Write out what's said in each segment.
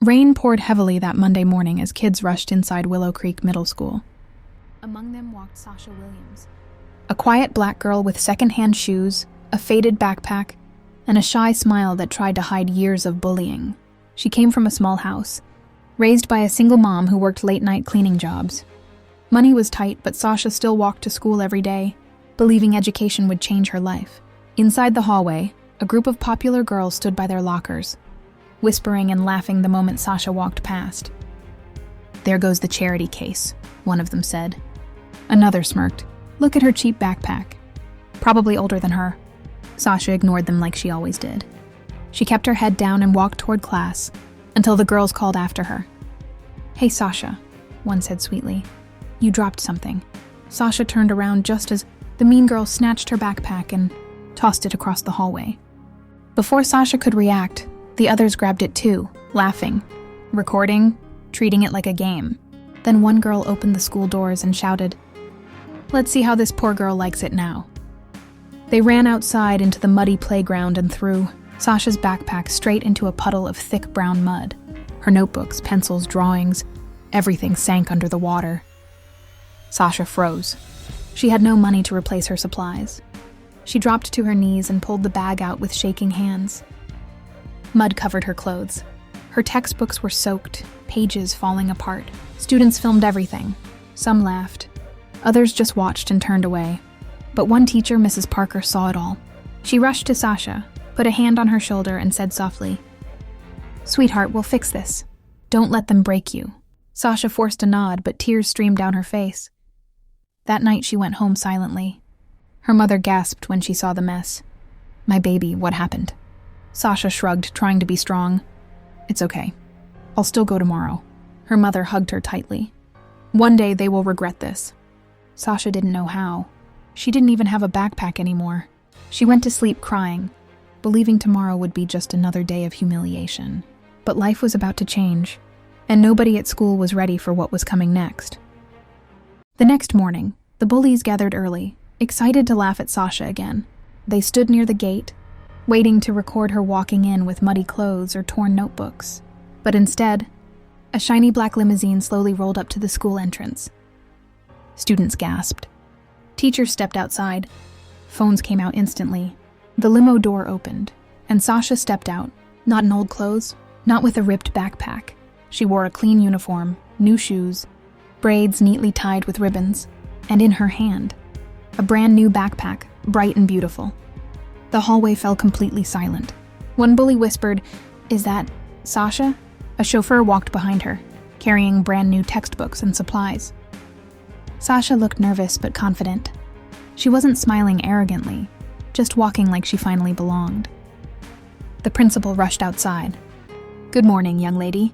Rain poured heavily that Monday morning as kids rushed inside Willow Creek Middle School. Among them walked Sasha Williams, a quiet black girl with secondhand shoes, a faded backpack, and a shy smile that tried to hide years of bullying. She came from a small house, raised by a single mom who worked late-night cleaning jobs. Money was tight, but Sasha still walked to school every day, believing education would change her life. Inside the hallway, a group of popular girls stood by their lockers, whispering and laughing the moment Sasha walked past. "There goes the charity case," one of them said. Another smirked. "Look at her cheap backpack. Probably older than her." Sasha ignored them like she always did. She kept her head down and walked toward class until the girls called after her. "Hey, Sasha," one said sweetly. "You dropped something." Sasha turned around just as the mean girl snatched her backpack and tossed it across the hallway. Before Sasha could react, the others grabbed it too, laughing, recording, treating it like a game. Then one girl opened the school doors and shouted, "Let's see how this poor girl likes it now." They ran outside into the muddy playground and threw Sasha's backpack straight into a puddle of thick brown mud. Her notebooks, pencils, drawings, everything sank under the water. Sasha froze. She had no money to replace her supplies. She dropped to her knees and pulled the bag out with shaking hands. Mud covered her clothes. Her textbooks were soaked, pages falling apart. Students filmed everything. Some laughed. Others just watched and turned away. But one teacher, Mrs. Parker, saw it all. She rushed to Sasha, put a hand on her shoulder, and said softly, "Sweetheart, we'll fix this. Don't let them break you." Sasha forced a nod, but tears streamed down her face. That night she went home silently. Her mother gasped when she saw the mess. "My baby, what happened?" Sasha shrugged, trying to be strong. "It's okay. I'll still go tomorrow." Her mother hugged her tightly. "One day they will regret this." Sasha didn't know how. She didn't even have a backpack anymore. She went to sleep crying, believing tomorrow would be just another day of humiliation. But life was about to change, and nobody at school was ready for what was coming next. The next morning, the bullies gathered early, excited to laugh at Sasha again. They stood near the gate, waiting to record her walking in with muddy clothes or torn notebooks. But instead, a shiny black limousine slowly rolled up to the school entrance. Students gasped. Teachers stepped outside. Phones came out instantly. The limo door opened, and Sasha stepped out, not in old clothes, not with a ripped backpack. She wore a clean uniform, new shoes, braids neatly tied with ribbons, and in her hand, a brand new backpack, bright and beautiful. The hallway fell completely silent. One bully whispered, "Is that Sasha?" A chauffeur walked behind her, carrying brand new textbooks and supplies. Sasha looked nervous but confident. She wasn't smiling arrogantly, just walking like she finally belonged. The principal rushed outside. "Good morning, young lady.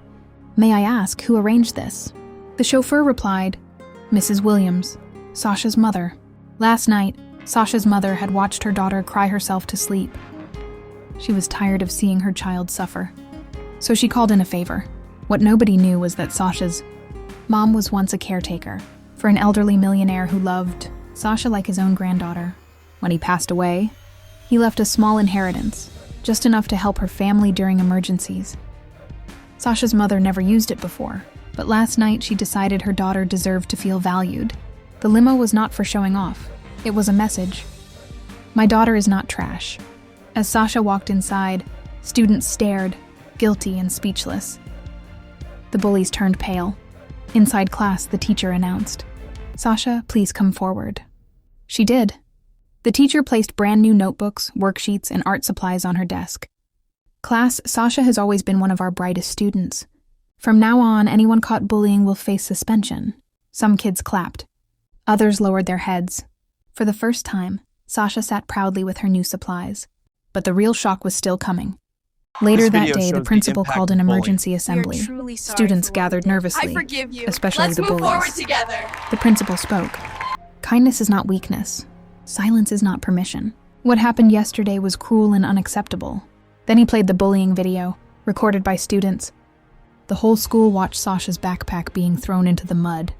May I ask who arranged this?" The chauffeur replied, "Mrs. Williams, Sasha's mother." Last night, Sasha's mother had watched her daughter cry herself to sleep. She was tired of seeing her child suffer, so she called in a favor. What nobody knew was that Sasha's mom was once a caretaker for an elderly millionaire who loved Sasha like his own granddaughter. When he passed away, he left a small inheritance, just enough to help her family during emergencies. Sasha's mother never used it before, but last night she decided her daughter deserved to feel valued. The limo was not for showing off. It was a message. "My daughter is not trash." As Sasha walked inside, students stared, guilty and speechless. The bullies turned pale. Inside class, the teacher announced, "Sasha, please come forward." She did. The teacher placed brand new notebooks, worksheets, and art supplies on her desk. "Class, Sasha has always been one of our brightest students. From now on, anyone caught bullying will face suspension." Some kids clapped. Others lowered their heads. For the first time, Sasha sat proudly with her new supplies. But the real shock was still coming. Later that day, the principal called an emergency assembly. Students gathered nervously, especially the bullies. The principal spoke. "Kindness is not weakness. Silence is not permission. What happened yesterday was cruel and unacceptable." Then he played the bullying video, recorded by students. The whole school watched Sasha's backpack being thrown into the mud.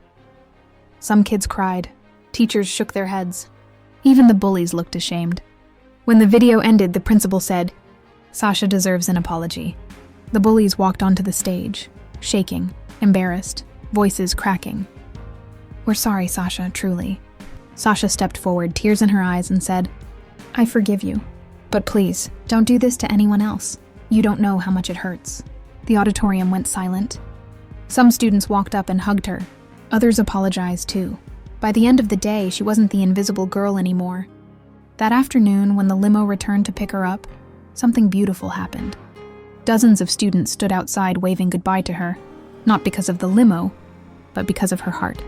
Some kids cried. Teachers shook their heads. Even the bullies looked ashamed. When the video ended, the principal said, "Sasha deserves an apology." The bullies walked onto the stage, shaking, embarrassed, voices cracking. "We're sorry, Sasha, truly." Sasha stepped forward, tears in her eyes, and said, "I forgive you. But please, don't do this to anyone else. You don't know how much it hurts." The auditorium went silent. Some students walked up and hugged her. Others apologized too. By the end of the day, she wasn't the invisible girl anymore. That afternoon, when the limo returned to pick her up, something beautiful happened. Dozens of students stood outside waving goodbye to her, not because of the limo, but because of her heart.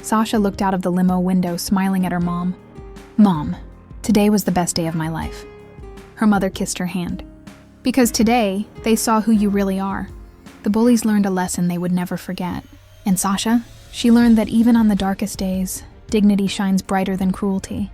Sasha looked out of the limo window, smiling at her mom. "Mom, today was the best day of my life." Her mother kissed her hand. "Because today, they saw who you really are." The bullies learned a lesson they would never forget. And Sasha, she learned that even on the darkest days, dignity shines brighter than cruelty.